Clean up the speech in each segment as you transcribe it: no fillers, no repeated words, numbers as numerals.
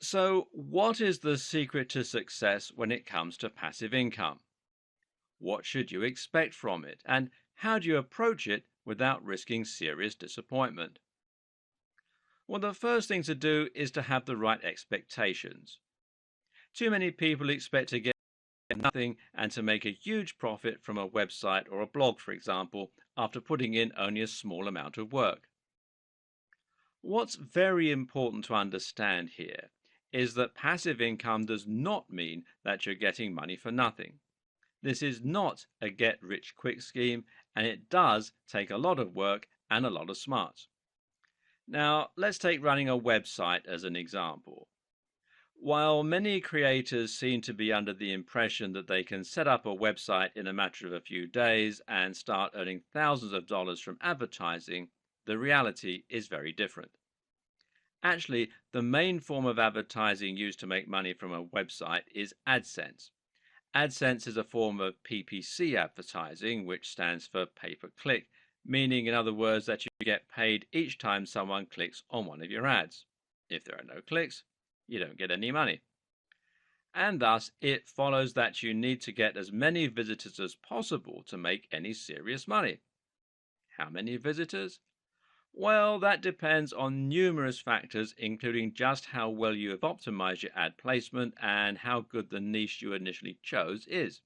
So, what is the secret to success when it comes to passive income? What should you expect from it? And how do you approach it without risking serious disappointment? Well, the first thing to do is to have the right expectations. Too many people expect to get nothing and to make a huge profit from a website or a blog, for example, after putting in only a small amount of work. What's very important to understand here is that passive income does not mean that you're getting money for nothing. This is not a get rich quick scheme, and it does take a lot of work and a lot of smarts. Now, let's take running a website as an example. While many creators seem to be under the impression that they can set up a website in a matter of a few days and start earning thousands of dollars from advertising, the reality is very different. Actually, the main form of advertising used to make money from a website is AdSense. AdSense is a form of PPC advertising, which stands for pay per click, meaning, in other words, that you get paid each time someone clicks on one of your ads. If there are no clicks, you don't get any money. And thus, it follows that you need to get as many visitors as possible to make any serious money. How many visitors? Well, that depends on numerous factors, including just how well you have optimized your ad placement and how good the niche you initially chose is.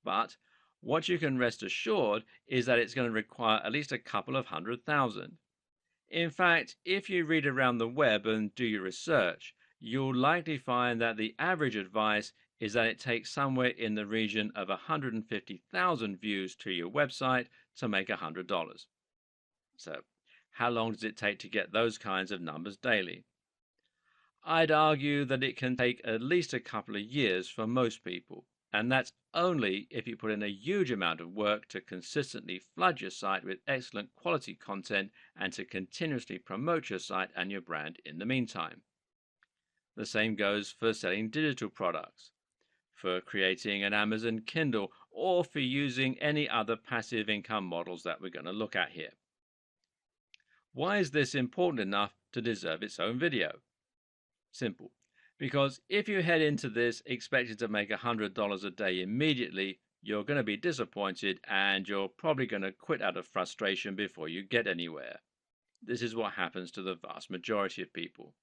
But what you can rest assured is that it's going to require at least a couple of 100,000. In fact, if you read around the web and do your research, you'll likely find that the average advice is that it takes somewhere in the region of 150,000 views to your website to make $100. So, how long does it take to get those kinds of numbers daily? I'd argue that it can take at least a couple of years for most people, and that's only if you put in a huge amount of work to consistently flood your site with excellent quality content and to continuously promote your site and your brand in the meantime. The same goes for selling digital products, for creating an Amazon Kindle, or for using any other passive income models that we're going to look at here. Why is this important enough to deserve its own video? Simple. Because if you head into this expecting to make $100 a day immediately, you're going to be disappointed and you're probably going to quit out of frustration before you get anywhere. This is what happens to the vast majority of people.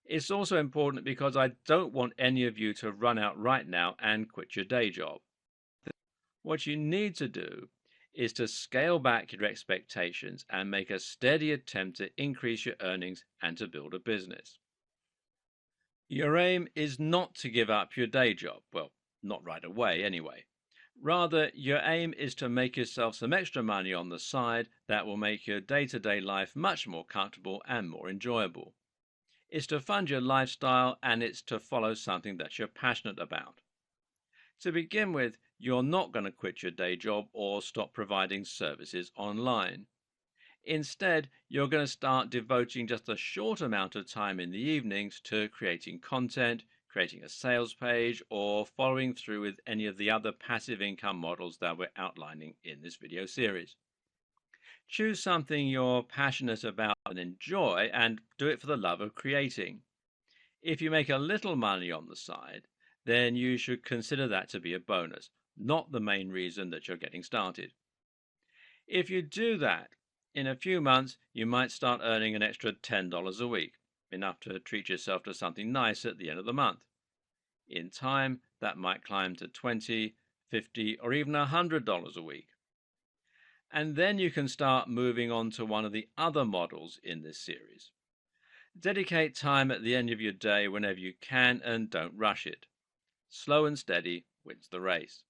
It's also important because I don't want any of you to run out right now and quit your day job. What you need to do is to scale back your expectations and make a steady attempt to increase your earnings and to build a business. Your aim is not to give up your day job. Well, not right away anyway. Rather, your aim is to make yourself some extra money on the side that will make your day-to-day life much more comfortable and more enjoyable. It's to fund your lifestyle and it's to follow something that you're passionate about. To begin with, you're not going to quit your day job or stop providing services online. Instead, you're going to start devoting just a short amount of time in the evenings to creating content, creating a sales page, or following through with any of the other passive income models that we're outlining in this video series. Choose something you're passionate about and enjoy, and do it for the love of creating. If you make a little money on the side, then you should consider that to be a bonus, not the main reason that you're getting started. If you do that, in a few months, you might start earning an extra $10 a week, enough to treat yourself to something nice at the end of the month. In time, that might climb to $20, $50, or even $100 a week. And then you can start moving on to one of the other models in this series. Dedicate time at the end of your day whenever you can and don't rush it. Slow and steady wins the race.